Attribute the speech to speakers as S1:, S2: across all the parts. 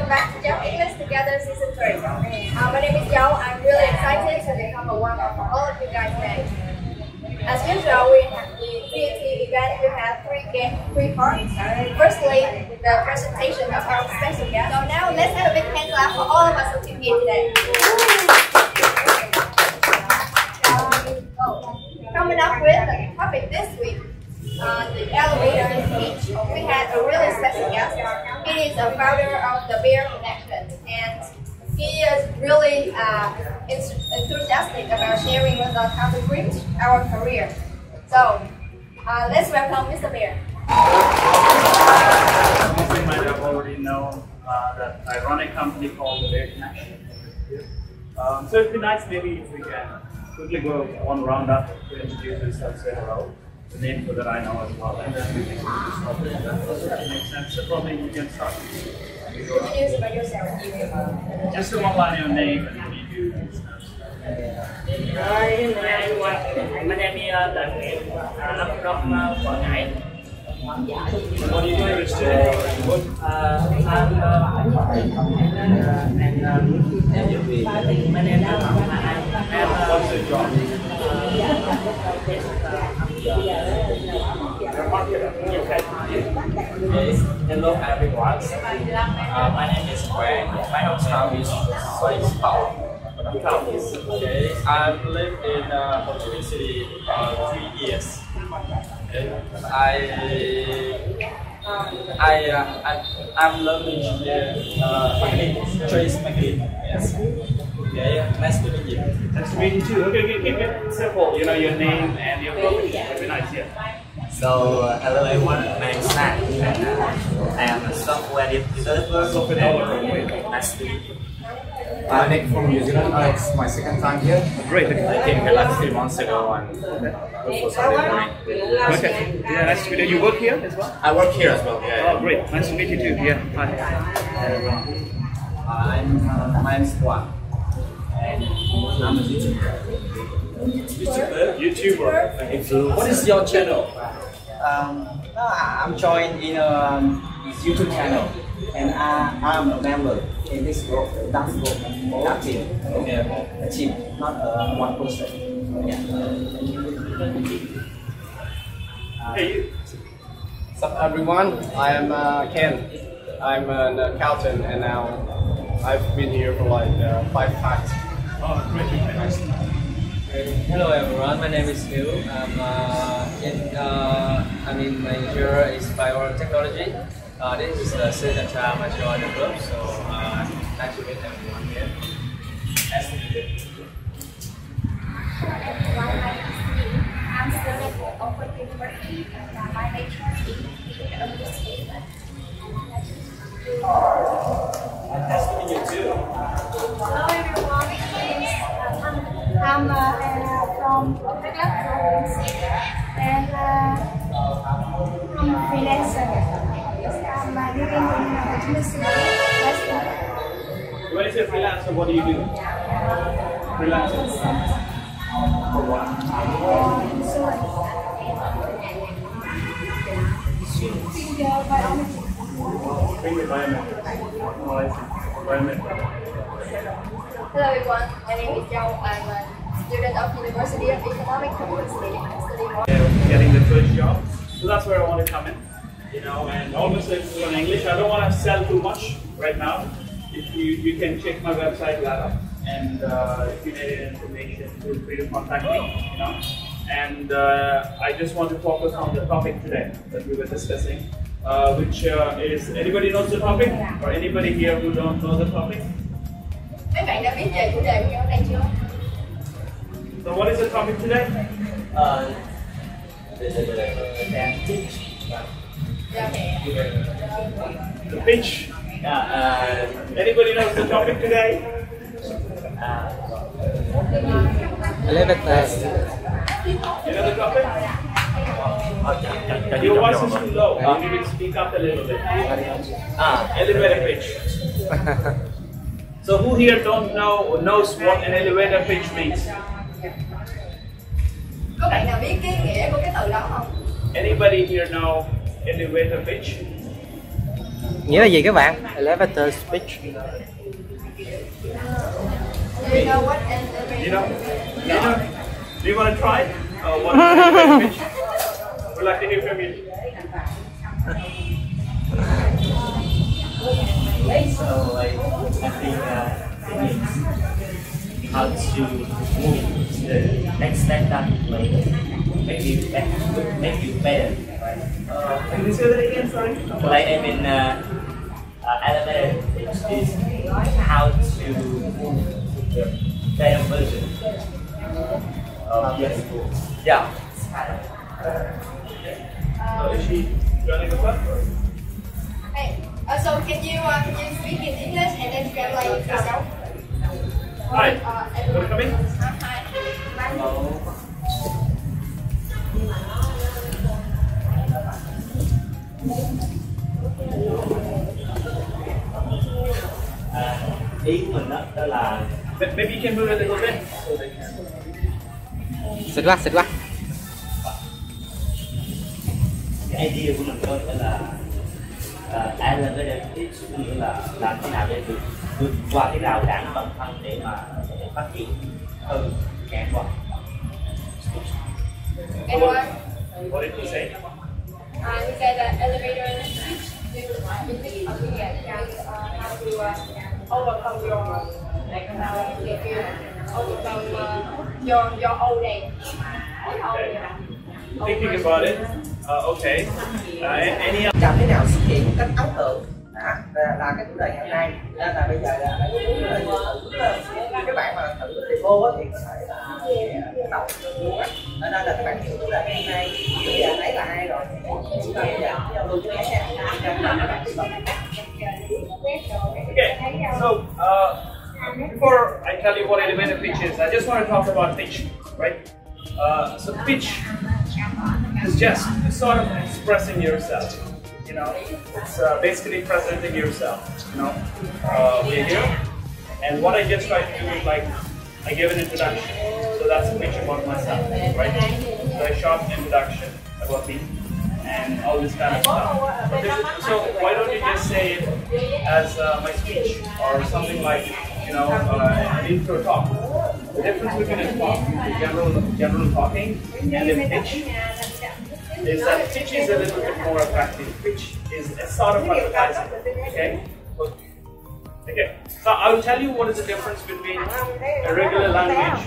S1: back to Jump English Together Season 3. My name is Joe. I'm really excited to become one of all of you guys today. As usual, we have the TNT event. We have three parts. Firstly, the presentation of our special guest. So now let's have a big hand clap for all of us who came here today. Coming up with the topic this week, the elevator speech. We had a really special guest. He is a founder of the Bear Connection, and he is really enthusiastic about sharing with us how to reach our career. So let's welcome Mr. Bear.
S2: You might have already known that I run a company called the Bear Connection. So it'd be nice maybe if we can quickly go one round up to introduce yourself, say hello. The name so that I know as well, and then we can do this topic. That makes sense. So probably you can start.
S1: Introduce about yourself.
S2: Just one line your name and what you do.
S3: Hi everyone, my name is Daniel. I'm from Quảng
S2: What do you do every day?
S3: My name is
S2: What's your job?
S4: Hello everyone. My name is Quang. My hometown is Seoul. Okay, I've lived in Ho Chi Minh City 3 years. I'm learning trade marketing. Yes. Okay, nice to meet you.
S2: Nice to meet you too. Okay, keep it simple. You know your name and your profession. That'd be nice, yeah.
S5: So, hello everyone, my name is Matt, and I am a software developer. Nice to meet you.
S6: Nick from New Zealand. It's my second time here.
S2: Great.
S6: I came here like 3 months ago and for Sunday morning.
S2: Okay. Yeah, nice to meet you. You work here as well?
S6: I work here as well. Yeah.
S2: Oh, great. Nice to meet you too. Yeah. Hi.
S4: My name is Quang. And I'm a YouTuber.
S2: YouTuber.
S4: What is your channel? I'm joined in a YouTube channel, and I'm a member in this group, dance group, that team. Okay, a team, not one person. Yeah.
S2: Hey, you.
S7: What's up everyone, I am Ken. I'm an accountant and now I've been here for like 5 times.
S2: Oh, great. Nice.
S3: Hello everyone, my name is Hill. I'm in major is biotechnology. This is the second time I joined the group, so nice to meet everyone here.
S1: Hello everyone, my name is Lee. I'm a student at Oxford University, and my major is in administration.
S2: Nice to meet you too.
S1: Hello everyone, my name is I'm from Douglas province, and I'm a freelancer. I'm living in Ho Chi Minh City.
S2: When you say freelancer, what do you do? Freelancer. For what? Finger biometrics. Oh, I see. Biometrics.
S1: Hello everyone, my name is Yao. I'm a student of University of Economic University. I'm studying more.
S2: Getting the first job. So that's where I want to come in. You know, and almost in English. I don't want to sell too much right now. If you can check my website later, and if you need any information, feel free to contact me. You know, and I just want to focus on the topic today that we were discussing, which is anybody knows the topic, or anybody here who don't know the topic?
S1: Mấy bạn đã biết về chủ đề của hôm nay chưa?
S2: So what is the topic today? The pitch. Anybody knows the topic today?
S3: Elevator.
S2: You know the topic? Your voice is too low. You need to speak up a little bit. Elevator pitch. So who here knows what an elevator pitch means?
S1: Có bạn nào biết cái nghĩa của cái từ đó không?
S2: Anybody here know elevator pitch?
S8: Nghĩa là gì các bạn? Elevator speech.
S1: Do you know what elevator?
S2: You know? Do you want to try? What elevator pitch? We'd like to hear from you.
S5: So I think it means how to move the next step that like make you better, right?
S2: Can you say that again? Sorry.
S5: Like I mean, elevator is how to move the better version of your school. Yeah.
S2: Is she joining us up?
S1: Hey, so can you speak in English and then translate yourself?
S2: Hi. Want to come in?
S5: Ý của mình đó là
S2: Maybe you can move it a little bit so they can.
S8: Xịt quá, xịt quá.
S5: cái idea của mình thôi là elevator pitch, nghĩa là làm thế nào để vượt qua cái rào cản bản thân để mà phát triển hơn ngàn qua.
S1: Anyone?
S2: What did he say?
S1: He said that elevator speech how to overcome your old age.
S2: Thinking about it. Okay. Any other?
S9: Làm thế nào xuất hiện một cách ấn tượng là cái chủ đề ngày hôm nay, nên là bây giờ là các bạn mà thử demo thì có thể là bắt đầu luôn á, nên là các bạn hiểu chủ đề ngày hôm nay. Bây giờ nãy là ai rồi, chúng ta bây giờ giao lưu với nhau nha.
S2: Okay. So before I tell you what elevator pitch is, I just want to talk about pitch, right? So pitch is just sort of expressing yourself. You know, it's basically presenting yourself. You know, we're here, and what I just try to do is like I give an introduction. So that's a pitch about myself, right? So a short introduction about me and all this kind of stuff. So why don't you just say it as my speech or something like, you know, an intro talk. The difference between a talk, general talking, and a pitch is that pitch is a little bit more attractive. Pitch is a sort of advertising. Okay. Okay. So I'll tell you what is the difference between a regular language,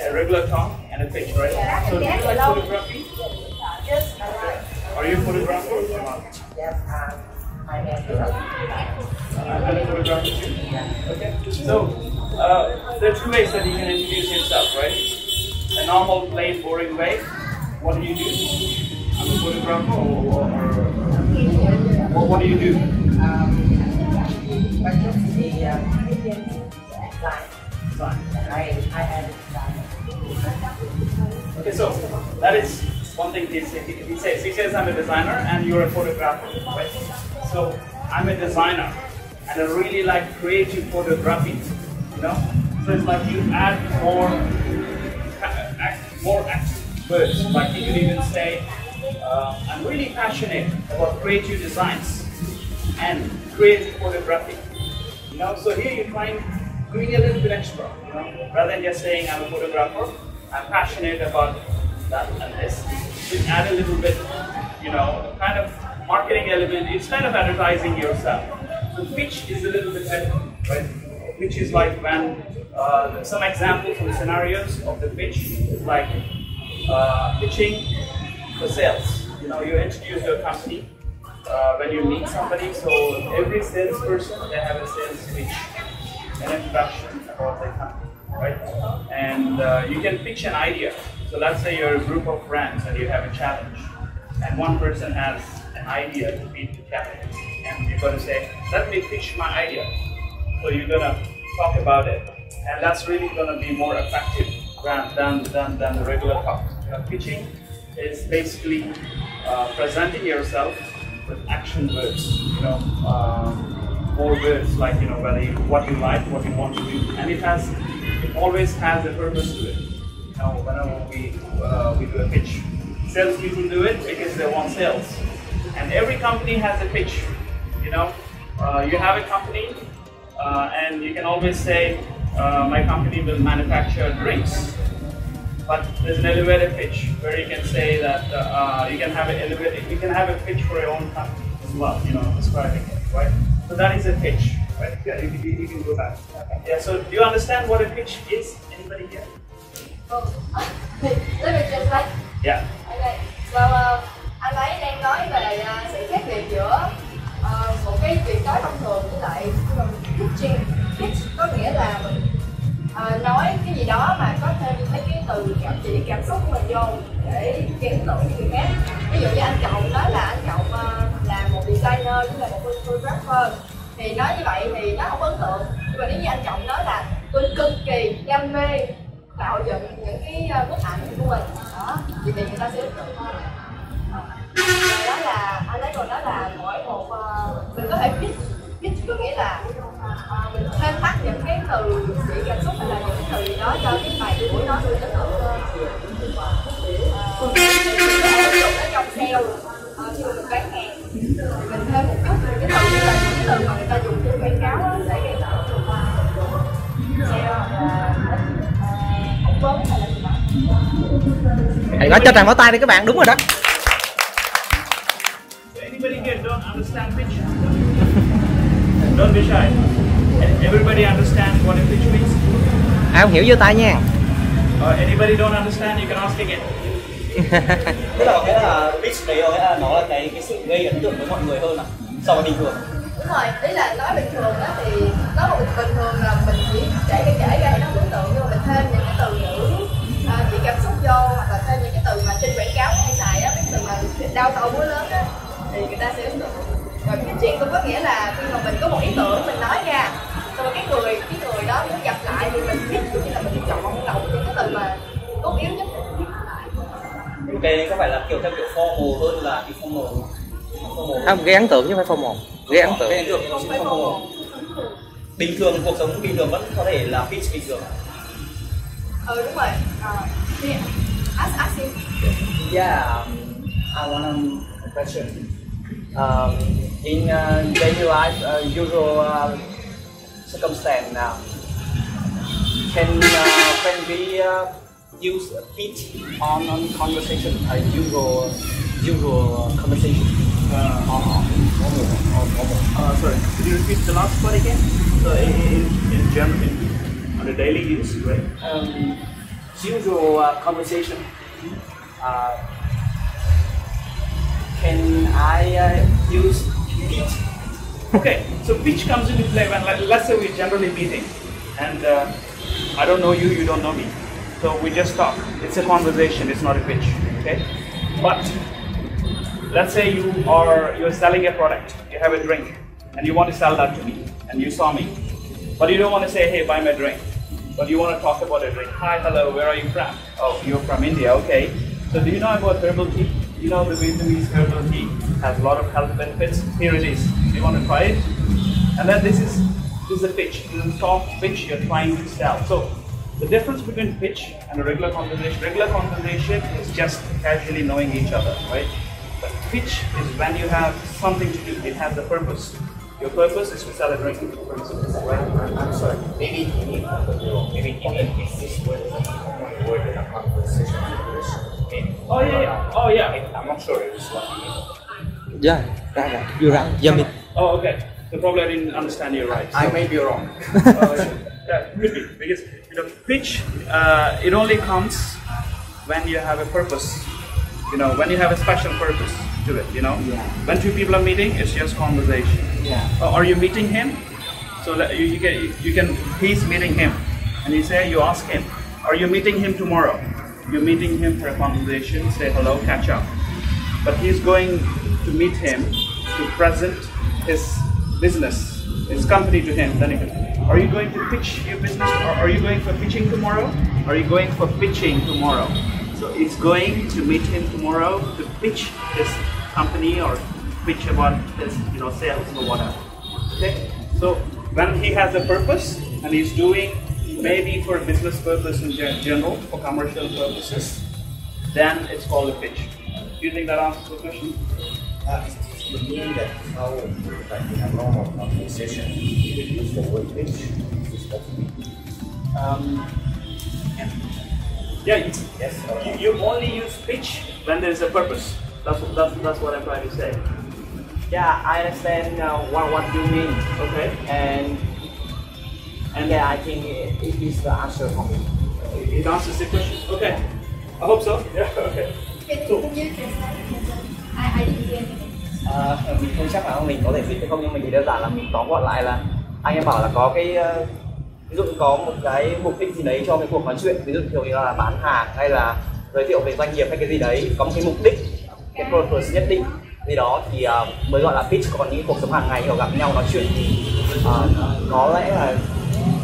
S2: a regular talk, and a pitch, right? So do you like photography? Are you a photographer or not?
S9: Yes, I am.
S2: I'm a photographer too. Okay. So there are two ways that you can introduce yourself, right? A normal, plain, boring way. What do you do? I'm a photographer, or what do you do? Okay, so that is one thing he says. He says I'm a designer and you're a photographer, right? So I'm a designer and I really like creative photography, you know? So it's like you add more active words. Like you could even say, I'm really passionate about creative designs and creative photography. You know, so here you're trying doing a little bit extra, you know, rather than just saying I'm a photographer, I'm passionate about that and this. You add a little bit, you know, kind of marketing element. It's kind of advertising yourself. So pitch is a little bit different, right? Pitch is like when some examples and scenarios of the pitch is like pitching for sales. You know, you introduce your company when you meet somebody. So every salesperson, they have a sales pitch, an introduction about their company, right? And you can pitch an idea. So let's say you're a group of friends and you have a challenge, and one person has an idea to beat the challenge, and you're going to say, let me pitch my idea. So you're going to talk about it, and that's really going to be more effective than the regular talk. You know, pitching is basically presenting yourself with action words, you know, more words like, you know, what you like, what you want to do, and it always has a purpose to it. You know, whenever we do a pitch, salespeople do it because they want sales, and every company has a pitch. You know, you have a company and you can always say, my company will manufacture drinks. But there's an elevator pitch where you can say that you can have a pitch for your own company as well, you know, describing it, right? So that is a pitch, right? Yeah, you can go back. Yeah, so do you understand what a pitch is? Anybody here?
S1: Let me translate.
S2: Yeah.
S1: Okay. So, anh ấy đang nói về sự khác biệt giữa một cái việc nói thông thường với lại pitching. Pitch có nghĩa là mình nói cái gì đó mà có thêm mấy cái từ cảm xúc của mình vô để gây ấn tượng với người khác. Ví dụ như anh Trọng nói là anh Trọng là một designer cũng là một photographer, thì nói như vậy thì nó không ấn tượng. Nhưng mà nếu như anh Trọng nói là tôi cực kỳ đam mê tạo dựng những cái bức ảnh của mình đó, thì người ta sẽ ấn tượng hơn. Rồi đó là anh ấy còn nói là mỗi một mình có thể pitch có nghĩa là mình thêm thắt những cái từ chỉ cảm xúc hay là những cái từ gì đó cho cái bài của nó sẽ ấn tượng hơn. Ví dụ ở trong sale khi mình bán hàng mình thêm một chút những cái từ như là những cái từ mà người ta dùng cho quảng cáo để gây tạo ấn tượng. Phỏng vấn hay là gì đó.
S8: Hãy nói cho tràng pháo tay đi các bạn, đúng rồi đó.
S2: Anybody here don't understand pitch? Don't be shy. Everybody understand what a pitch means?
S8: Ai không hiểu giơ tay nha.
S2: Anybody don't understand, you can ask again.
S9: Tức là có nghĩa là pitch đấy có nghĩa là nó là cái sự gây ấn tượng với mọi người hơn so với bình thường.
S1: Đúng rồi, ý là nói bình thường đó thì nói một bình thường là mình chỉ kể ra thì nó ấn tượng, nhưng mà mình thêm những cái từ ngữ chỉ cảm xúc vô, hoặc là thêm những cái từ mà trên quảng cáo hay xài á, cái từ mà đau to búa lớn á thì người ta sẽ ấn tượng. Rồi pitching cũng có nghĩa là khi mà mình có một ý tưởng mình nói ra, xong rồi cái người đó muốn gặp lại thì mình pitch, cũng như là mình chọn lọc những cái từ mà cốt yếu nhất.
S9: Ok, có phải là theo kiểu formal hơn là informal?
S8: Không, gây ấn tượng chứ không phải formal. Gây ấn tượng.
S9: Gây ấn tượng chứ không formal. Bình thường, cuộc sống bình thường vẫn có thể là pitch bình thường.
S1: Đúng rồi. Ask him.
S4: Yeah, I want a question. In daily life, usual circumstance now, can we use pitch on conversation, usual conversation?
S2: Sorry, could you repeat the last part again? So in general, on a daily use, right?
S4: Usual conversation. Can I use pitch?
S2: Okay, so pitch comes into play when, let's say we're generally meeting, and I don't know you, you don't know me, so we just talk. It's a conversation, it's not a pitch, okay? But let's say you're selling a product, you have a drink, and you want to sell that to me, and you saw me, but you don't want to say, hey, buy my drink, but you want to talk about a drink. Hi, hello, where are you from? Oh, you're from India, okay. So do you know about herbal tea? You know the Vietnamese herbal tea has a lot of health benefits. Here it is. Do you want to try it? And then this is a pitch. This is a soft pitch you're trying to sell. So the difference between pitch and a regular conversation is just casually knowing each other, right? But pitch is when you have something to do. It has a purpose. Your purpose is to sell a drink, for instance, right?
S5: I'm sorry. Maybe in this word is a word in a conversation English.
S2: Oh yeah.
S5: I'm not sure it's what you mean.
S8: Yeah, right. You're right. Yeah, me.
S2: Oh, okay. So probably I didn't understand you right.
S5: I may be wrong.
S2: Yeah, could be, because pitch it only comes when you have a purpose. When you have a special purpose to it.
S5: Yeah.
S2: When two people are meeting, it's just conversation.
S5: Yeah.
S2: Are you meeting him? So that you can he's meeting him, and you ask him, are you meeting him tomorrow? You're meeting him for a conversation, say hello, catch up. But he's going to meet him to present his business, his company to him. Then you can, are you going to pitch your business, or are you going for pitching tomorrow? Are you going for pitching tomorrow? So it's going to meet him tomorrow to pitch his company or pitch about his sales or whatever. Okay? So when he has a purpose and he's doing maybe for business purpose in general, for commercial purposes, then it's called a pitch. Do you think that answers the question?
S5: You mean that
S6: how like in a normal conversation you use the word pitch to speak?
S2: Yeah,
S6: Yes.
S2: you only use pitch when there is a purpose. That's what I'm trying to say.
S9: Yeah, I understand what you mean.
S2: Okay.
S9: And yeah, I think it is the answer for me.
S2: It answers the question. Okay. I hope so. Yeah. Okay.
S1: Can you translate? I didn't hear anything.
S9: Mình không chắc là mình có thể dịch hay không, nhưng mình thì đơn giản là mình tóm gọn lại là anh em bảo là có cái ví dụ có một cái mục đích gì đấy cho cái cuộc nói chuyện, ví dụ như là bán hàng hay là giới thiệu về doanh nghiệp hay cái gì đấy, có một cái mục đích, cái purpose nhất định gì đó thì mới gọi là pitch. Còn những cuộc sống hàng ngày kiểu gặp nhau nói chuyện thì có lẽ là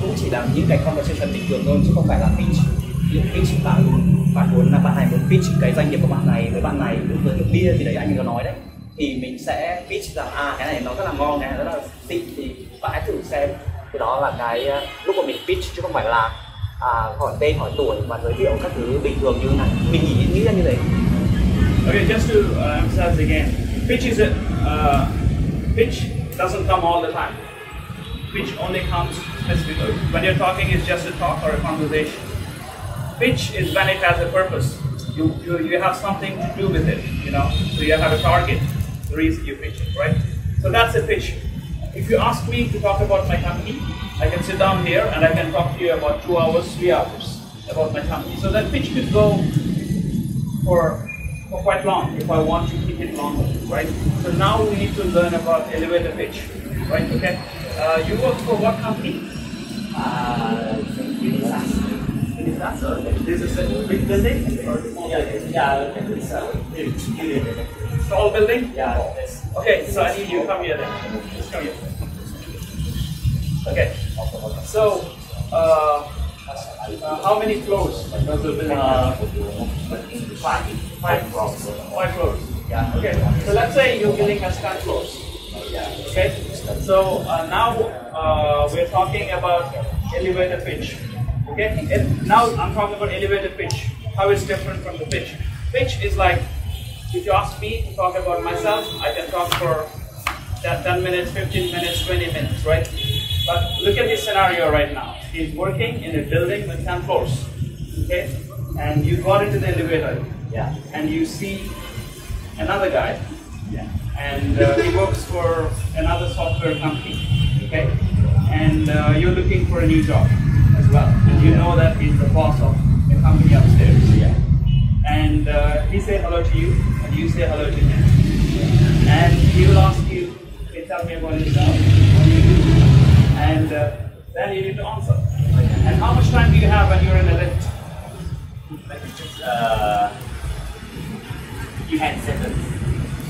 S9: cũng chỉ là những cái conversation bình thường thôi chứ không phải là pitch. Ví dụ pitch là bạn này muốn pitch cái doanh nghiệp của bạn này với bạn này, giới thiệu bia gì đấy anh có nói đấy, thì mình sẽ pitch rằng cái này nó rất là ngon này, rất là xịn thì bạn hãy thử xem. Thì đó là cái lúc mà mình pitch chứ không phải là hỏi tên hỏi tuổi và giới thiệu các thứ bình thường như thế này. Mình nghĩ ra như thế.
S2: Okay, just to emphasize again, pitch doesn't come all the time. Pitch only comes specifically when you're talking. It's just a talk or a conversation. Pitch is when it has a purpose. You have something to do with it, you know. So you have a target, the reason you pitch it, right? So that's a pitch. If you ask me to talk about my company, I can sit down here and I can talk to you about 2 hours, 3 hours about my company. So that pitch could go for quite long if I want to keep it longer, right? So now we need to learn about elevator pitch, right? Okay. You work for what company? This is a big building or small building? Tall building?
S9: Yeah.
S2: Okay, so I need you to come here then. Just come here. Okay. So, how many floors does the building have? 5 floors. 5 floors.
S9: Yeah.
S2: Okay. So let's say your building has 10 floors. Okay. So now we're talking about elevator pitch. Okay. Now I'm talking about elevator pitch. How it's different from the pitch. Pitch is like, if you ask me to talk about myself, I can talk for 10 minutes, 15 minutes, 20 minutes, right? But look at this scenario right now. He's working in a building with 10 floors, okay? And you got into the elevator,
S9: Yeah.
S2: and you see another guy, and he works for another software company, okay? And you're looking for a new job as well, and you know that he's the boss of the company upstairs.
S9: Yeah.
S2: And he say hello to you, and you say hello to him. And he will ask you, hey, tell me about yourself, what do you do? And then you need to answer. And how much time do you have when you're in a lift?
S5: You had 7.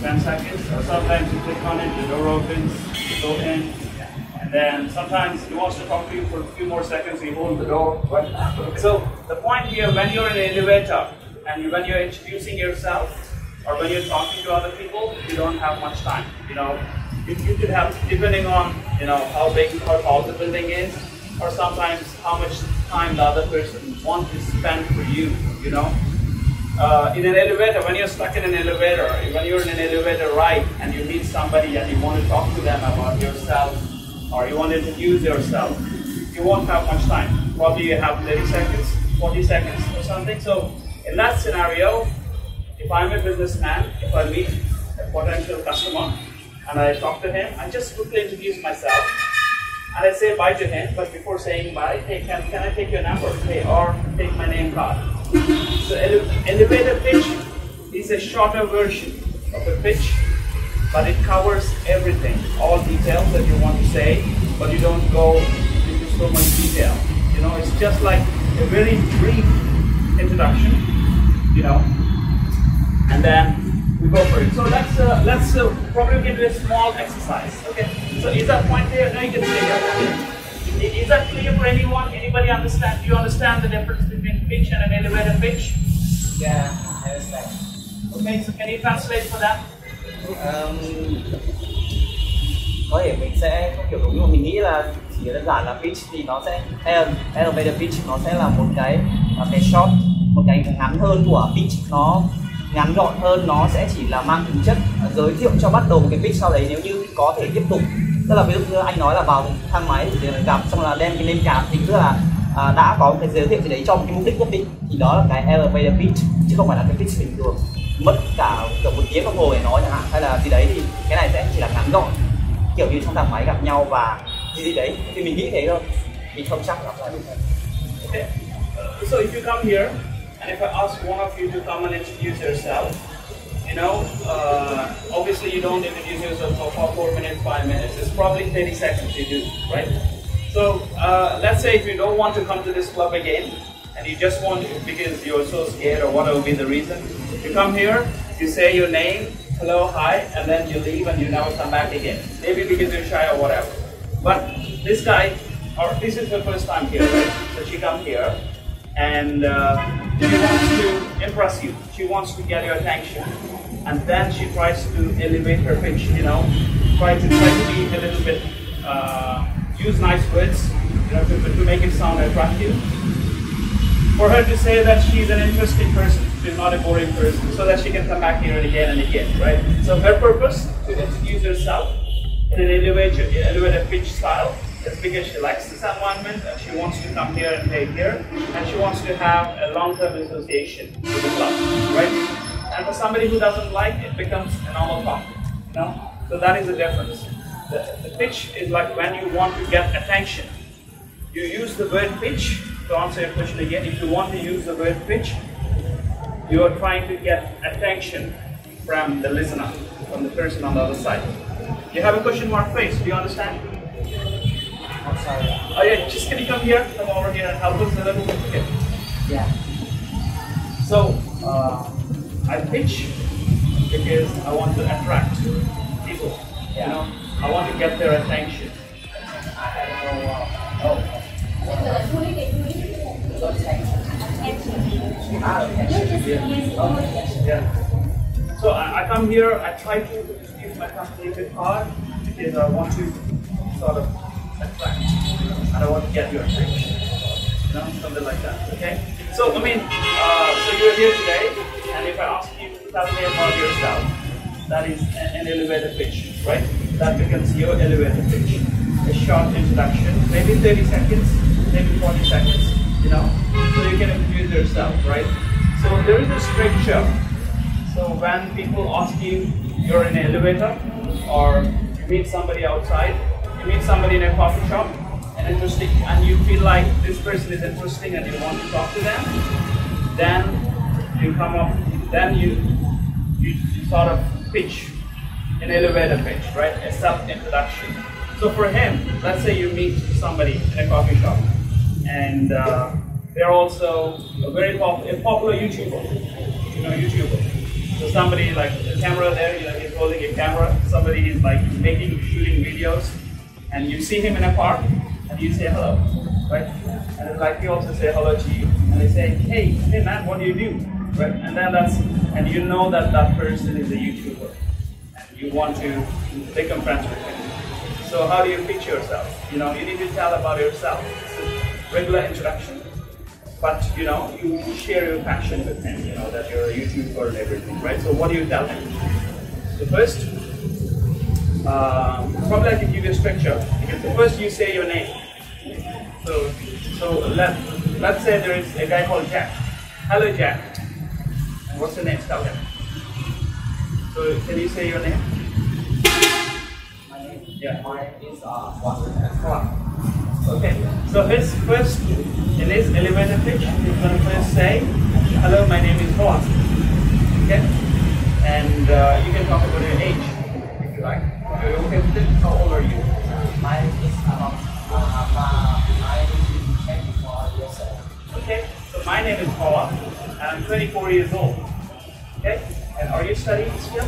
S2: 10 seconds, or sometimes you click on it, the door opens, you go in, and then sometimes he wants to talk to you for a few more seconds, you hold the door. So the point here, when you're in an elevator, and when you're introducing yourself, or when you're talking to other people, you don't have much time. You know, you could have, depending on, you know, how big, how tall the building is, or sometimes how much time the other person wants to spend for you, you know. In an elevator, when you're stuck in an elevator, when you're in an elevator ride and you meet somebody and you want to talk to them about yourself, or you want to introduce yourself, you won't have much time. Probably you have 30 seconds, 40 seconds or something. So in that scenario, if I'm a businessman, if I meet a potential customer and I talk to him, I just quickly introduce myself and I say bye to him. But before saying bye, hey, can I take your number? Hey, or take my name card. So elevator pitch is a shorter version of a pitch, but it covers everything, all details that you want to say, but you don't go into so much detail. You know, it's just like a very brief introduction, you know, and then we go for it. So let's probably do a small exercise. Okay. So is that point clear? Now you can say that. Is that clear for anyone? Anybody understand? Do you understand the difference between pitch and an elevator pitch?
S9: Yeah, I understand.
S2: Okay. So can you translate for that?
S9: Có thể mình sẽ không hiểu đúng, nhưng mà mình nghĩ là chỉ đơn giản là pitch thì nó sẽ elevator pitch nó sẽ là một cái short, một cái ngắn hơn của pitch. Nó
S10: ngắn gọn hơn, nó sẽ chỉ là mang tính chất giới thiệu cho bắt đầu một cái pitch, sau đấy nếu như có thể tiếp tục, tức là ví dụ như anh nói là vào thang máy để gặp xong là đem cái name card thì tức là đã có một cái giới thiệu gì đấy cho một cái mục đích nhất định, thì đó là cái elevator pitch chứ không phải là cái pitch bình thường mất cả kiểu 1 tiếng đồng hồ để nói chẳng hạn hay là gì đấy, thì cái này sẽ chỉ là ngắn gọn kiểu như trong thang máy gặp nhau và gì đấy, thì mình nghĩ thế thôi, mình không chắc là như thế.
S2: Okay. So if you come here and if I ask one of you to come and introduce yourself, you know, obviously you don't introduce yourself for 4 minutes, 5 minutes. It's probably 30 seconds you do, right? So let's say if you don't want to come to this club again, and you just want to, because you're so scared or whatever be the reason, you come here, you say your name, hello, hi, and then you leave and you never come back again. Maybe because you're shy or whatever. But this guy, or this is her first time here, right? So she come here, and she wants to impress you. She wants to get your attention, and then she tries to elevate her pitch. You know, try to be a little bit, use nice words, you know, to make it sound attractive. For her to say that she's an interesting person, she's not a boring person, so that she can come back here and again, right? So her purpose to introduce herself in an elevated pitch style is because she likes this environment and she wants to come here and play here, and she wants to have a long-term association with the club, right? And for somebody who doesn't like it, becomes a normal talk, you know? So that is the difference. The pitch is like when you want to get attention. You use the word pitch. To answer your question again, if you want to use the word pitch, you are trying to get attention from the listener, from the person on the other side. You have a question mark face, do you understand?
S10: I'm sorry.
S2: Oh yeah, just can you come here, come over here and help us a little bit? Okay.
S10: Yeah.
S2: So, I pitch because I want to attract people, you know, I want to get their attention. Yeah. So I come here, I try to use my company a bit hard because I want to sort of attract and I want to get your attention. You know, something like that. Okay? So I mean, so you're here today, and if I ask you to tell me about yourself, that is an elevator pitch, right? That becomes your elevator pitch. A short introduction, maybe 30 seconds, maybe 40 seconds, you know, so you can introduce yourself, right? So there is a structure. So when people ask you, you're in an elevator, or you meet somebody outside, you meet somebody in a coffee shop, and you feel like this person is interesting and you want to talk to them, then you come up, then you sort of pitch an elevator pitch, right? A self-introduction. So for him, let's say you meet somebody in a coffee shop, and they're also a very popular YouTuber, you know, YouTuber. So somebody like the camera there, you know, he's holding a camera. Somebody is like shooting videos, and you see him in a park, and you say hello, right? And it's like he also say hello to you, and they say, hey man, what do you do, right? And then and you know that that person is a YouTuber, and you want to become friends with him. So how do you pitch yourself? You know, you need to tell about yourself. It's a regular introduction, but you know, you share your passion with him, you know, that you're a YouTuber and everything, right? So what do you tell him? So first, probably I can give you a structure, because first you say your name. So let's say there is a guy called Jack. Hello Jack. And what's your name? Tell him. So can you say your name? Yeah.
S10: Mine is Juan.
S2: Okay. So his first, in his elevator pitch, he's going to first say, hello, my name is Juan. Okay? And you can talk about your age, if you like. Are you okay with it? How old are you?
S10: Mine is about 24 years old.
S2: Okay. So my name is Paula, and I'm 24 years old. Okay? And are you studying still?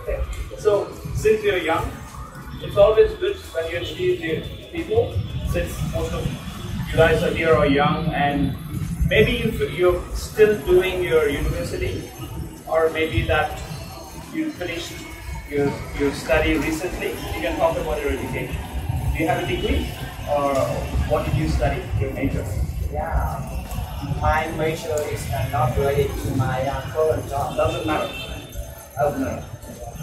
S2: Okay. So, since you're young, it's always good when you introduce people, since most of you guys are here are young, and maybe you're still doing your university, or maybe that you finished your study recently. You can talk about your education. Do you have a degree, or what did you study, your major?
S10: Yeah,
S9: My major is not related to my current job.
S2: Doesn't matter.
S9: Okay.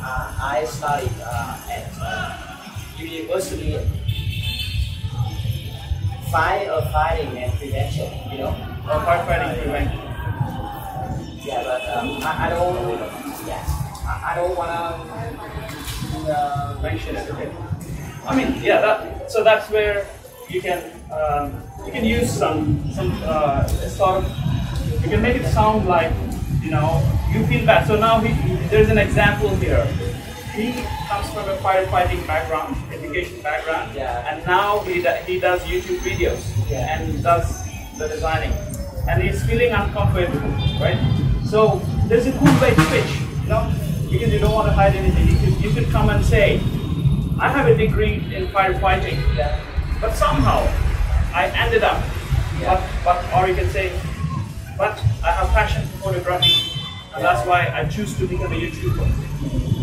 S9: I studied at university firefighting and prevention. You know.
S2: Firefighting prevention.
S9: Yeah, but I don't. Yeah, I don't wanna
S2: mention it. Okay. I mean, yeah. So that's where you can use some sort of, you can make it sound like, you know, you feel bad. So now there's an example here. He comes from a firefighting background, education background, and now he does YouTube videos and does the designing, and he's feeling uncomfortable, right? So there's a cool way to pitch, you know, because you don't want to hide anything. You could come and say, I have a degree in firefighting, but somehow I ended up, or you can say, but I have passion for photography, and that's why I choose to become a YouTuber.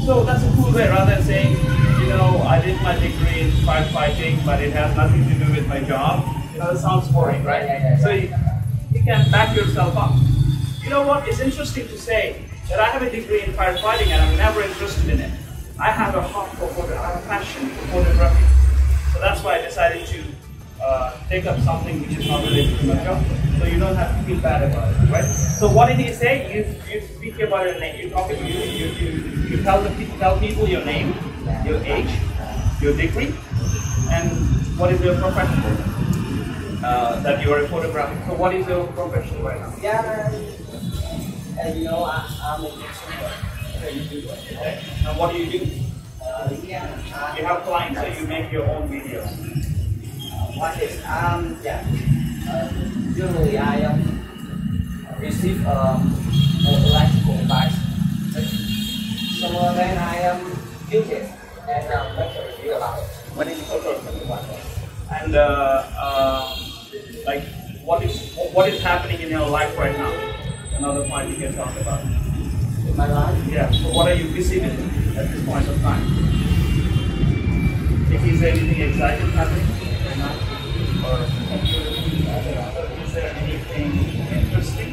S2: So that's a cool way, rather than saying, you know, I did my degree in firefighting, but it has nothing to do with my job. You know, it sounds boring, right? So you can back yourself up. You know what? It's interesting to say that I have a degree in firefighting and I'm never interested in it. I have a heart for photography, I have a passion for photography. So that's why I decided to take up something which is not related to my job. So you don't have to feel bad about it, right? So what did he say? You speak about your name. You tell people your name, your age, your degree, and what is your profession. That you are a photographer. So what is your profession right now?
S9: Yeah, you know, I'm a YouTuber.
S2: Okay. And what do you do? You have clients, so you make your own videos.
S9: What is usually I receive electrical advice. So then I use it and make a review about it.
S2: And like what is happening in your life right now? Another point you can talk about.
S9: In my life?
S2: Yeah. So what are you busy with at this point of time? Is there anything exciting happening? Or is there anything interesting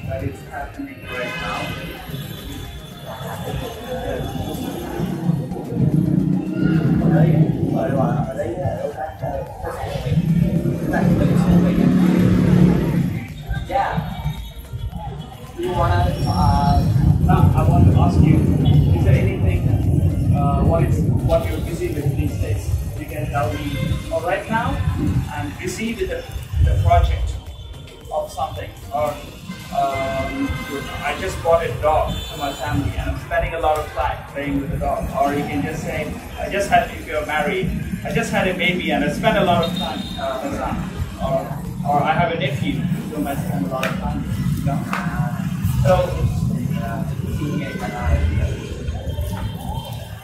S2: that is happening right now?
S9: Yeah. You wanna?
S2: Now I want to ask you: is there anything? What you're busy with these days? You can tell me. Oh, right now, I'm busy with a project of something, or I just bought a dog for my family, and I'm spending a lot of time playing with the dog. Or you can just say, if you're married, I just had a baby, and I spent a lot of time with my son. Or I have a nephew, whom I spend a lot of time with. You know? So,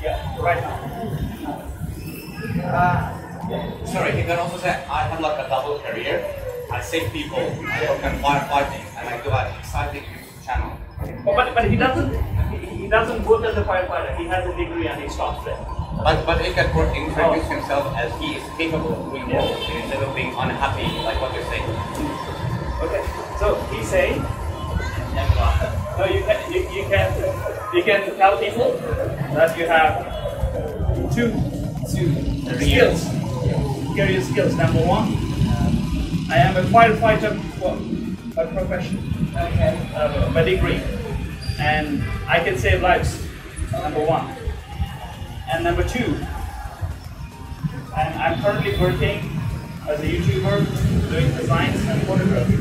S2: yeah, right now.
S11: Sorry, he can also say, I have like a double career. I save people, I work on firefighting, and I do an exciting YouTube channel.
S2: But he doesn't work as a firefighter. He has a degree and he stops there.
S11: But he can introduce himself as he is capable of doing both instead of being unhappy, like what you're saying.
S2: Okay, so he's saying, no, you can tell people that you have two skills, career skills. Number one, I am a firefighter by profession, by degree, and I can save lives. Number one, and number two, I'm currently working as a YouTuber doing designs and photography.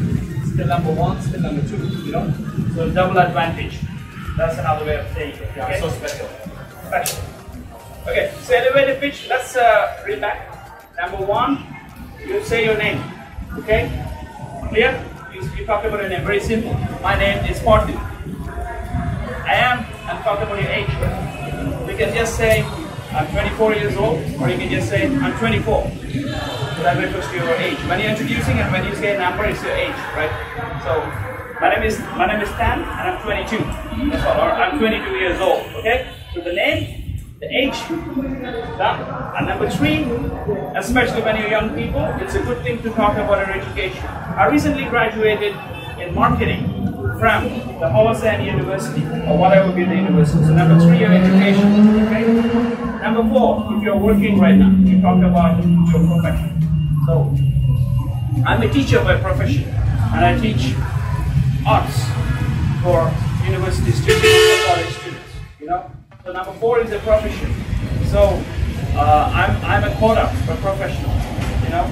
S2: Still number one, still number two, you know? So double advantage. That's another way of saying it. Okay?
S11: So special.
S2: Special. Okay, so elevator pitch, let's read back. Number one, you say your name. Okay? Clear? You talk about your name. Very simple. My name is Parthi. And talk about your age. You can just say, I'm 24 years old, or you can just say, I'm 24. So that refers to your age. When you're introducing and when you say a number, it's your age, right? So, my name is Tan, and I'm 22. That's all. Or I'm 22 years old, okay? So the name the age. And number 3, especially when you're young people, it's a good thing to talk about your education. I recently graduated in marketing from the Hossein University, or whatever be the university. So number 3, your education. Okay? Number 4, if you're working right now, you talk about your profession. So I'm a teacher by profession, and I teach arts for university students or college students. You know. So number 4 is a profession. So I'm a coder, a professional. You know,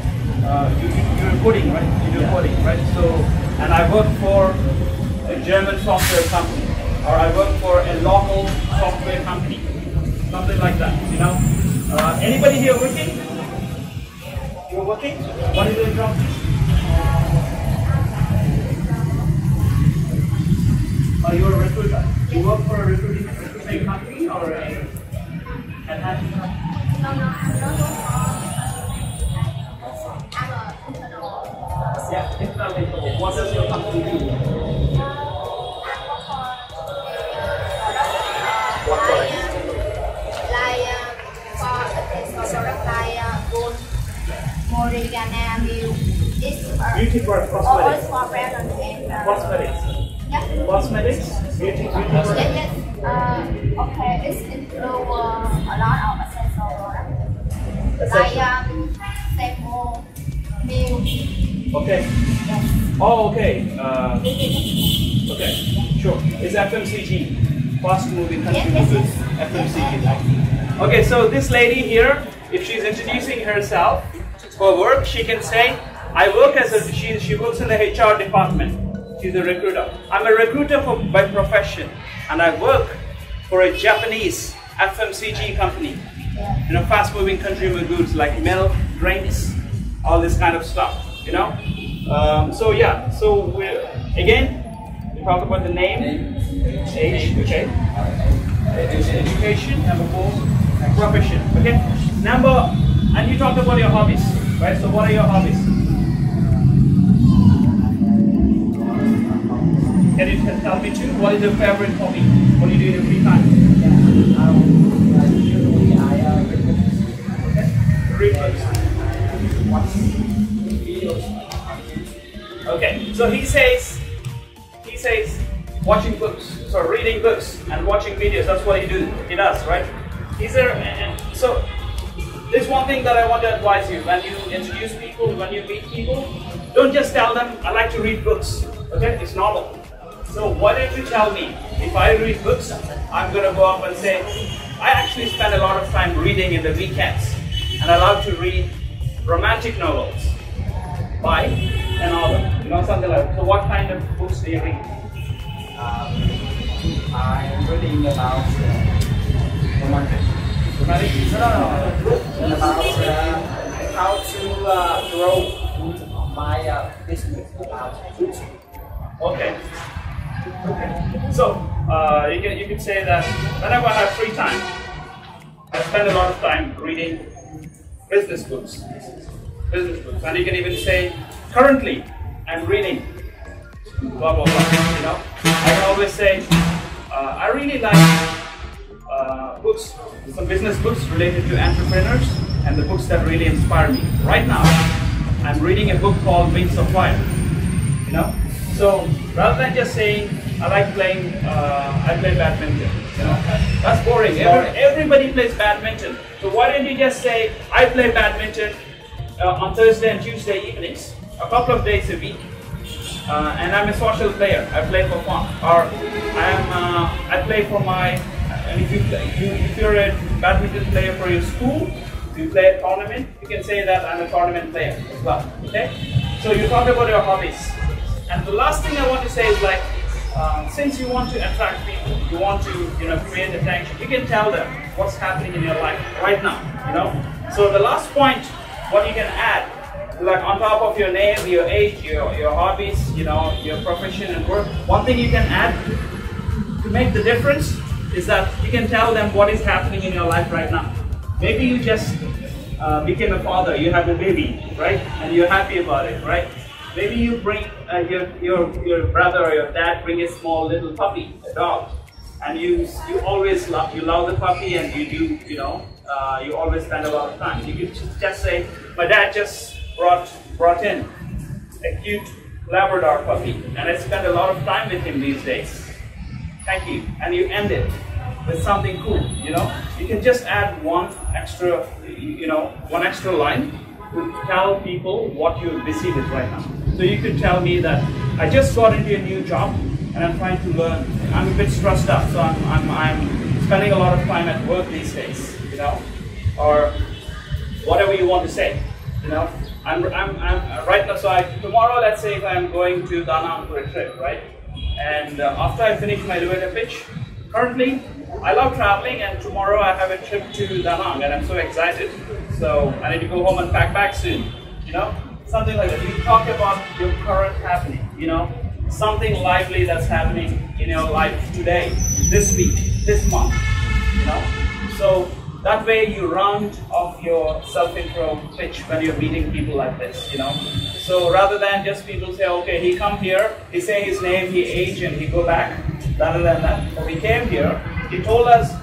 S2: you're coding, right? You do coding, right? So, and I work for a German software company, or I work for a local software company, something like that. You know, anybody here working? You're working? What is your job? You're a recruiter. You work for a recruiting company or a headhunting company?
S1: No, I'm not I'm a internal.
S2: Yeah, internal. What does your company do? What product?
S1: Gold, Morigana, Milk.
S2: Beauty for cosmetics.
S1: For brands and
S2: Cosmetics.
S1: Yeah.
S2: Cosmetics? Beauty products?
S1: Yes. Okay, it's include a lot of essential products. Like shampoo, milk.
S2: Okay.
S1: Yes.
S2: Oh, okay. Okay, sure. It's FMCG, fast moving consumer goods. FMCG. Okay, so this lady here, if she's introducing herself for work, she can say, I work as a, she works in the HR department. She's a recruiter. I'm a recruiter by profession, and I work for a Japanese FMCG company. You know, fast moving consumer goods like milk, drinks, all this kind of stuff, you know. So yeah, so again, we talk about the name, age, okay, education, number 4, profession, okay. And you talked about your hobbies, right? So what are your hobbies? Can you tell me too? What is your favorite hobby? What do you do in your free time?
S9: Usually I read books.
S2: Okay. Read books.
S9: Watch videos.
S2: Okay. So he says watching books, so reading books and watching videos. That's what he does, right? So there's one thing that I want to advise you when you introduce people, when you meet people, don't just tell them I like to read books. Okay, it's normal. So why don't you tell me, if I read books, I'm going to go up and say, I actually spend a lot of time reading in the weekends, and I love to read romantic novels by an author, you know, something like that. So what kind of books do you read?
S9: I'm reading about romantic.
S2: Romantic?
S9: No. About how to grow my business about YouTube.
S2: Okay. So you can say that whenever I have free time, I spend a lot of time reading business books. And you can even say, currently I'm reading blah blah blah. You know, I can always say I really like books, some business books related to entrepreneurs and the books that really inspire me. Right now, I'm reading a book called Wings of Fire. You know. So rather than just saying I like playing, I play badminton, you know, that's boring. Everybody plays badminton. So why don't you just say I play badminton on Thursday and Tuesday evenings, a couple of days a week, and I'm a social player. I play for fun, or I play for my. And if you're a badminton player for your school, you play a tournament. You can say that I'm a tournament player as well. Okay. So you talk about your hobbies. And the last thing I want to say is like, since you want to attract people, you want to, you know, create attention, you can tell them what's happening in your life right now, you know. So the last point, what you can add, like on top of your name, your age, your hobbies, you know, your profession and work, one thing you can add to make the difference is that you can tell them what is happening in your life right now. Maybe you just became a father, you have a baby, right? And you're happy about it, right? Maybe you bring your brother or your dad bring a small little puppy, a dog, and you always love the puppy, and you always spend a lot of time. You could just say, my dad just brought in a cute Labrador puppy, and I spend a lot of time with him these days. Thank you. And you end it with something cool. You can just add one extra line to tell people what you're busy with right now. So you could tell me that I just got into a new job and I'm trying to learn. I'm a bit stressed out, so I'm spending a lot of time at work these days, or whatever you want to say, I'm right now. So tomorrow, let's say if I'm going to Da Nang for a trip, right? And after I finish my elevator pitch, currently I love traveling, and tomorrow I have a trip to Da Nang, and I'm so excited. So I need to go home and pack back soon, something like that. You talk about your current happening, something lively that's happening in your life today, this week, this month, So that way you round off your self-intro pitch when you're meeting people like this, So rather than just people say, okay, he come here, he say his name, he age, and he go back. Rather than that, so he came here, he told us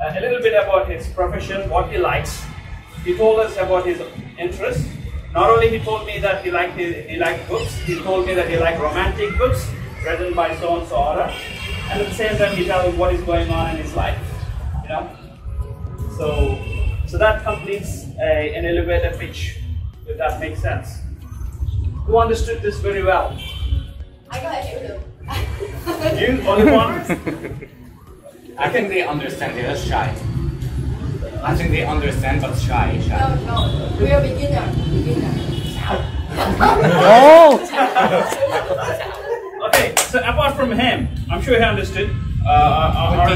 S2: a little bit about his profession, what he likes. He told us about his interests. Not only he told me that he liked books, he told me that he liked romantic books written by so-and-so author. And at the same time, he tells me what is going on in his life, So that completes an elevator pitch, if that makes sense. Who understood this very well?
S1: I got it.
S2: You? Only one?
S4: I think they understand, they're just shy. I think they understand but shy.
S1: No, we are beginner.
S8: Oh!
S2: Okay, so apart from him, I'm sure he understood. Are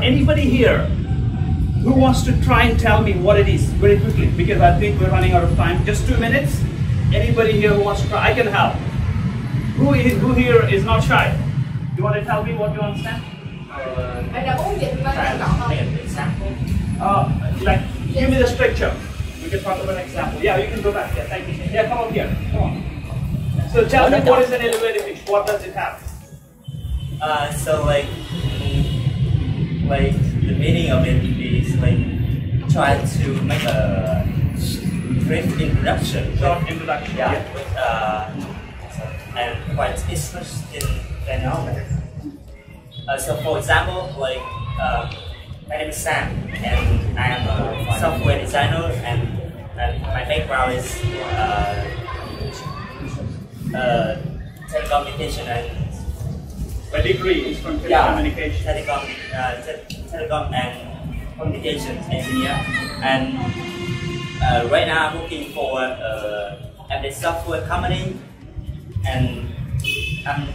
S2: anybody here who wants to try and tell me what it is very quickly? Because I think we're running out of time. Just 2 minutes. Anybody here who wants to try? I can help. Who here is not shy? You want to tell me what you understand? Like, give me the structure. We can talk about an example. Yeah, you can go back. Yeah, thank you. Yeah, come up here. Come on. So tell me, what is an elevator pitch? What does it have?
S10: So like the meaning of it is like try to make a brief introduction.
S2: Short introduction.
S10: Yeah. And quite interesting phenomenon. So for example, like my name is Sam, and I am a software designer, and my background is telecommunication and.
S2: My degree is from telecommunication.
S10: Telecom and communications engineer, and right now I'm working for at a software company, and I'm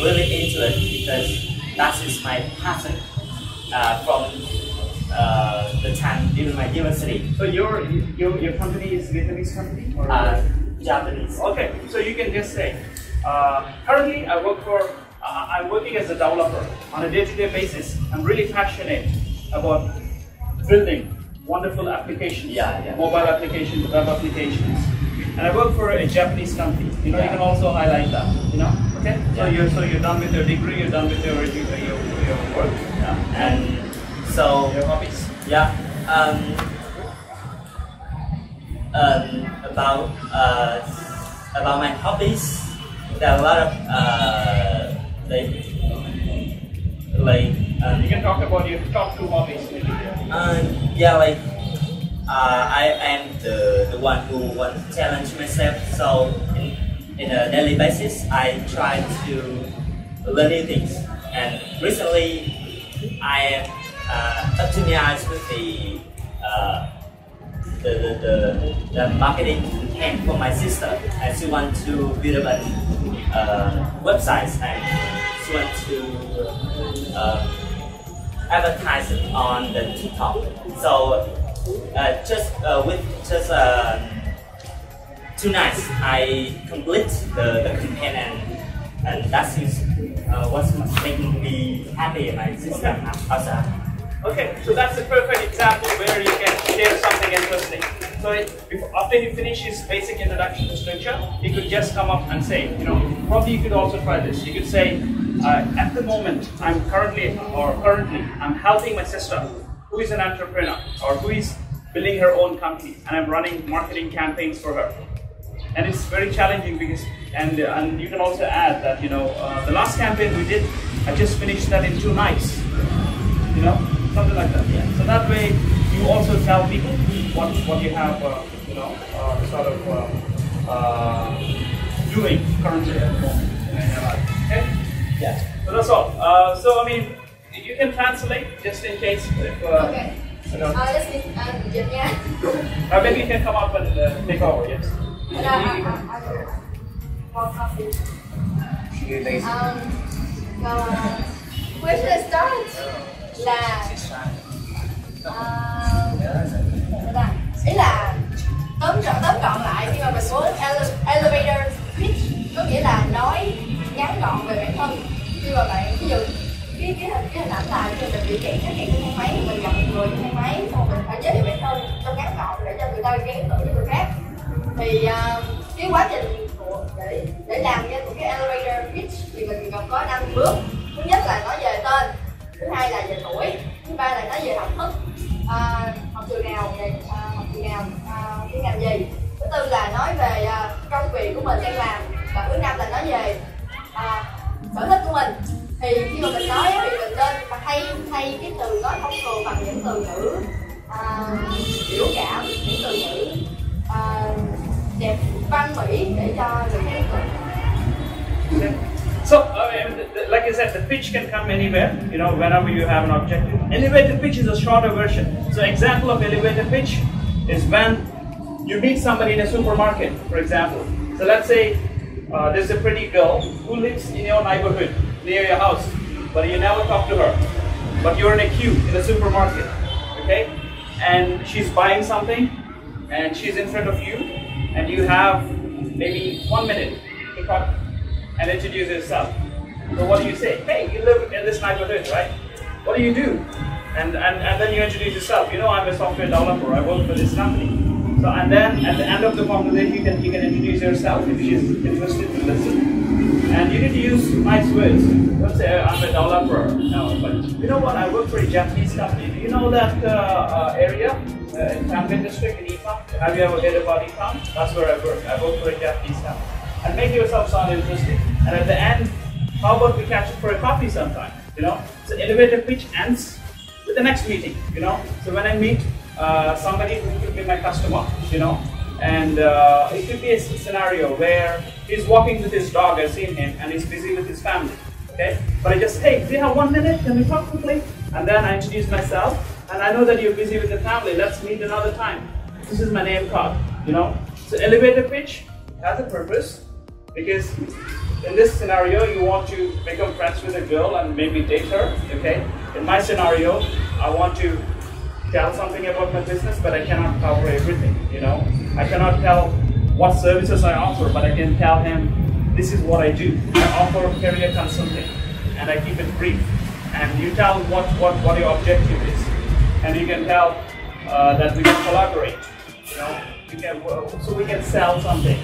S10: really into it because that is my passion from the time during my university.
S2: So your company is Vietnamese company or
S10: Japanese?
S2: Okay, so you can just say currently I'm working as a developer on a day-to-day basis. I'm really passionate about building wonderful applications, mobile applications, web applications, and I work for a Japanese company. You can also highlight that. Okay. So you're done with your degree. You're done with your work.
S10: And so
S2: your hobbies.
S10: About my hobbies, there are a lot of
S2: you can talk about your top 2 hobbies.
S10: I am the one who wants to challenge myself. So in a daily basis, I try to learn new things. And recently, I am optimized with the marketing campaign for my sister, and she wants to build up a website, and she wants to advertise it on the TikTok. So with 2 nights, I complete the campaign, and that is what's making me happy. My sister also.
S2: Okay, so that's a perfect example where you can share something interesting. So So after he finished his basic introduction to structure, he could just come up and say, you know, probably you could also try this. You could say, at the moment, I'm currently I'm helping my sister, who is an entrepreneur or who is building her own company, and I'm running marketing campaigns for her. And it's very challenging because, and you can also add that, you know, the last campaign we did, I just finished that in 2 nights. You know, something like that. Yeah. So that way, you also tell people what you have, you know, sort of doing currently at the moment in your life. Okay? Yeah. So that's all. So I mean, you can translate just in case if.
S1: Okay.
S2: You know,
S1: let's begin nha.
S2: Maybe you can come up and take over. Yes.
S1: Where should I start? Ý là tóm gọn lại khi mà mình muốn elevator pitch, có nghĩa là nói ngắn gọn về bản thân. Khi mà bạn ví dụ cái hình ảnh là khi mình bị kẹt trên thang máy, mình gặp một người trên thang máy, xong mình phải giới thiệu bản thân trong ngắn gọn để cho người ta gắn tưởng với người khác. Thì cái quá trình để làm ra một cái elevator pitch thì mình còn có 5 bước. Thứ nhất là nói về tên, thứ hai là về tuổi, thứ ba là nói về học thức, học trường nào, cái ngành gì, thứ tư là nói về công việc của mình đang làm, và thứ năm là nói về sở thích của mình. Thì khi mà mình nói thì mình nên thay cái từ nói thông thường bằng những từ ngữ biểu cảm, những từ ngữ đẹp văn mỹ để cho người khác hiểu.
S2: So, like I said, the pitch can come anywhere, you know, whenever you have an objective. Elevator pitch is a shorter version. So, example of elevator pitch is when you meet somebody in a supermarket, for example. So, let's say there's a pretty girl who lives in your neighborhood, near your house, but you never talk to her. But you're in a queue in a supermarket, okay? And she's buying something, and she's in front of you, and you have maybe 1 minute to talk and introduce yourself. So what do you say? Hey, you live in this neighborhood, right? What do you do? And then you introduce yourself. You know, I'm a software developer. I work for this company. So and then at the end of the conversation, you can introduce yourself if she's interested to listen. And you need to use nice words. Don't say I'm a developer. No, but you know what? I work for a Japanese company. Do you know that area in Tangen district in Ifa? Have you ever heard about Ifa? That's where I work. I work for a Japanese company. And make yourself sound interesting. And at the end, how about we catch up for a coffee sometime? You know, so elevator pitch ends with the next meeting. You know, so when I meet somebody who could be my customer, you know, and it could be a scenario where he's walking with his dog. I've seen him, and he's busy with his family. Okay, but I just, hey, do you have 1 minute? Can we talk quickly? And then I introduce myself, and I know that you're busy with the family. Let's meet another time. This is my name card. You know, so elevator pitch has a purpose. Because in this scenario, you want to become friends with a girl and maybe date her, okay? In my scenario, I want to tell something about my business, but I cannot cover everything, you know? I cannot tell what services I offer, but I can tell him, this is what I do. I offer career consulting, and I keep it brief. And you tell what your objective is. And you can tell that we can collaborate, you know? So we can sell something,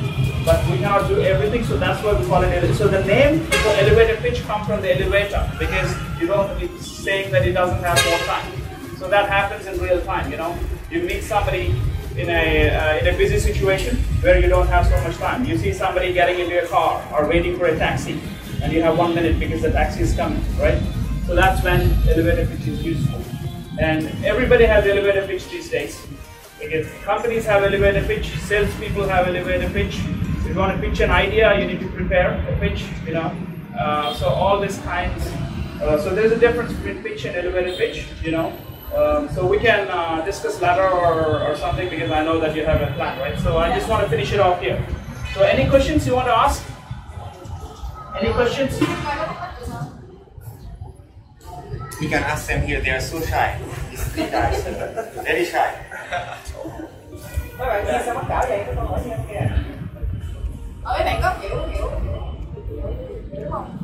S2: but we cannot do everything, so that's why we call it elevator. So the name for elevator pitch comes from the elevator, because you don't be saying that it doesn't have more time. So that happens in real time, you know. You meet somebody in a busy situation where you don't have so much time. You see somebody getting into a car or waiting for a taxi, and you have 1 minute because the taxi is coming, right? So that's when elevator pitch is useful. And everybody has elevator pitch these days. Because companies have elevator pitch, salespeople have elevator pitch. If you want to pitch an idea, you need to prepare a pitch, you know. So all these kinds. So there's a difference between pitch and elevator pitch, you know. So we can discuss later or something, because I know that you have a plan, right? So I just want to finish it off here. So any questions you want to ask? Any questions?
S11: You can ask them here. They are so shy. These 3 guys, very shy.
S1: Mấy bạn kia sao mắc cỡ vậy? Tôi hỏi em kìa. Mấy bạn có hiểu đúng không?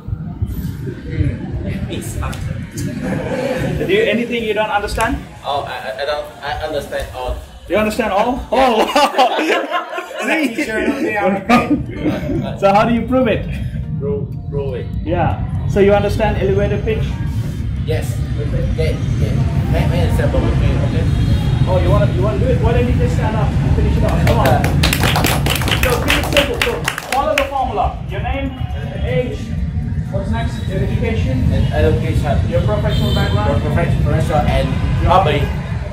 S2: Do you anything you don't understand?
S3: Oh, I don't. I understand all.
S2: You understand all? Oh, wow. See? So how do you prove it?
S4: Prove it.
S2: Yeah. So you understand elevator pitch?
S4: Yes. Okay. Make an example with me, okay?
S2: Oh, you want to do it? Why don't you just stand up and finish it off? Come on. So pretty simple. So follow the formula. Your name, age, what's next? Your education,
S4: And education,
S2: your professional background,
S4: your professional and hobby.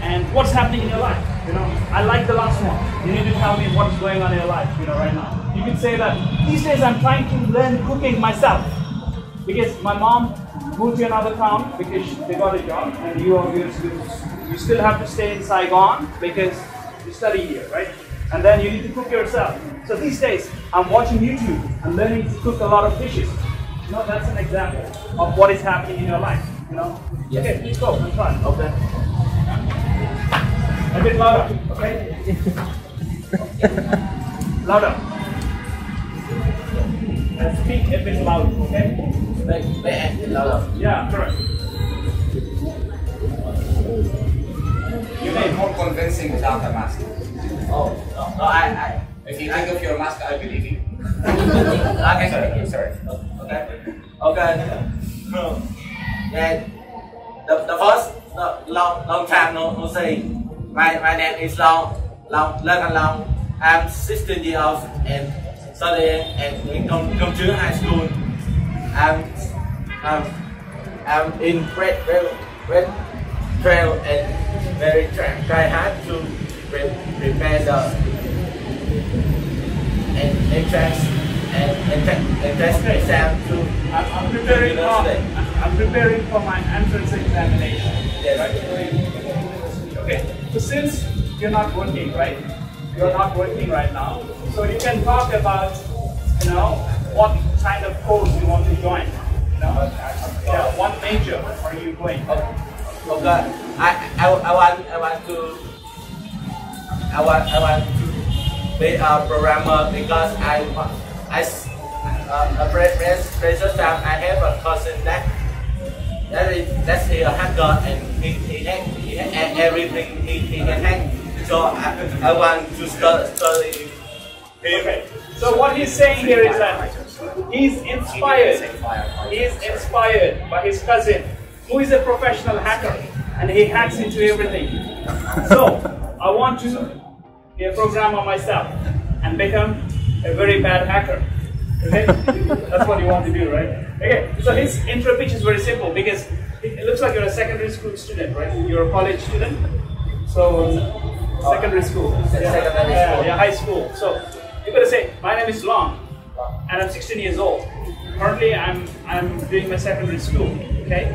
S2: and what's happening in your life. You know, I like the last one. You need to tell me what's going on in your life, you know, right now. You can say that these days I'm trying to learn cooking myself because my mom moved to another town because they got a job, and you still have to stay in Saigon because you study here, right? And then you need to cook yourself. So these days I'm watching YouTube and learning to cook a lot of dishes. You know, that's an example of what is happening in your life. You know.
S4: Yes.
S2: Okay, please go and try.
S4: Okay.
S2: A bit louder, okay? Louder. And speak a bit loud, okay?
S4: Make louder.
S2: Yeah, correct.
S11: You make more convincing without a mask.
S4: Oh, no, I.
S11: If you take off your mask, I believe you.
S4: Okay.
S11: Sorry.
S4: Okay. Yeah. The first long time no see. My name is Long. I'm 16 years old and studying at Công Trứ High School. I'm in red trail and very try hard to prepare the entrance exam to
S2: I'm preparing for my entrance examination.
S4: Yes.
S2: Right? Okay. So since you're not working, right? You're not working right now. So you can talk about, you know, what kind of course you want to join. You know, yeah, what major are you going?
S4: Okay. I want to be a programmer because precious time I have a cousin that's a hacker and he hack everything he can hack. So I want to study him.
S2: Okay. So what he's saying here is that he's inspired. He's inspired by his cousin, who is a professional hacker, and he hacks into everything. So I want to be a programmer myself and become a very bad hacker. Okay? That's what you want to do, right? Okay. So his intro pitch is very simple because it looks like you're a secondary school student, right? You're a college student. So secondary school. Yeah, high school. So you're gonna say, my name is Long, and I'm 16 years old. Currently, I'm doing my secondary school. Okay.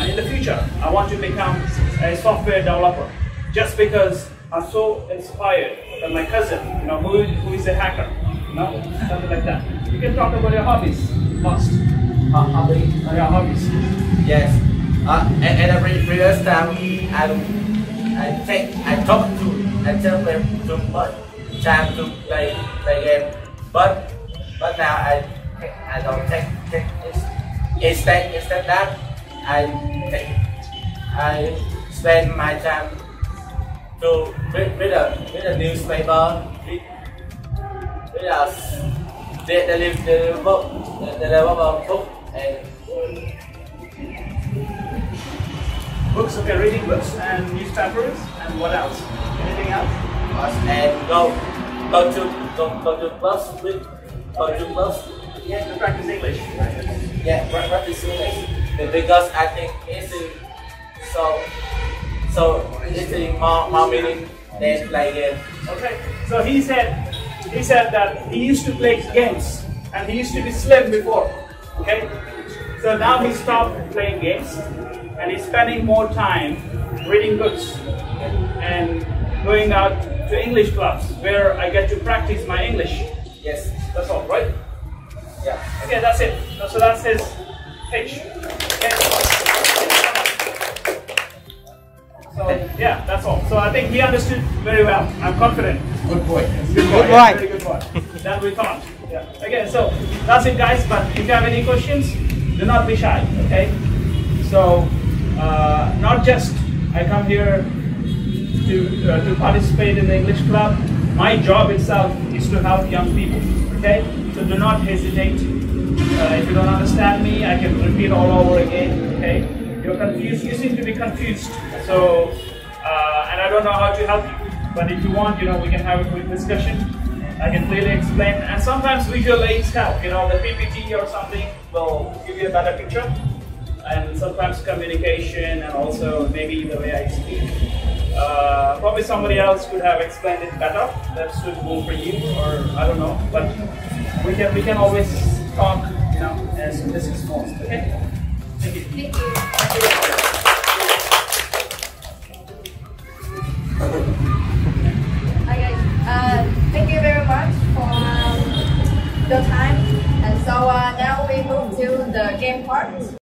S2: In the future, I want to become a software developer, just because I'm so inspired by my cousin, you know, who is a hacker. You know, something like that. You can talk about your hobbies first. Your hobbies.
S4: Yes. And the previous time I talk to tell them too much time to play game, but now I don't take it. Instead that I spend my time to read a newspaper, deliver book and
S2: books. Okay, reading books and newspapers, and what else? Anything else?
S4: And go to class with
S2: Yeah, to practice English.
S4: Yeah, practice English because I think it's so it's more meaning than play game.
S2: Okay, so he said that he used to play games and he used to be slim before. Okay, so now he stopped playing games and he's spending more time reading books and going out to English clubs where I get to practice my English.
S4: Yes,
S2: that's all, right?
S4: Yeah.
S2: Okay, that's it. So that's his pitch. Okay. So yeah, that's all. So I think he understood very well. I'm confident.
S11: Good boy.
S2: Good boy. Yeah, very good boy. That we thought. Yeah. Okay, so that's it, guys. But if you have any questions, do not be shy. Okay. So not just I come here to participate in the English club. My job itself is to help young people. Okay, so do not hesitate. If you don't understand me, I can repeat all over again. Okay, you're confused. You seem to be confused. So, and I don't know how to help you. But if you want, we can have a quick discussion. I can clearly explain, and sometimes visual aids help. The PPT or something will give you a better picture, and sometimes communication, and also maybe the way I speak. Probably somebody else could have explained it better. That's suitable for you, or I don't know. But we can always talk, as this is most. Okay. Thank you.
S1: Thank you. Hi guys. Thank you very much for your time. And so now we move to the game part.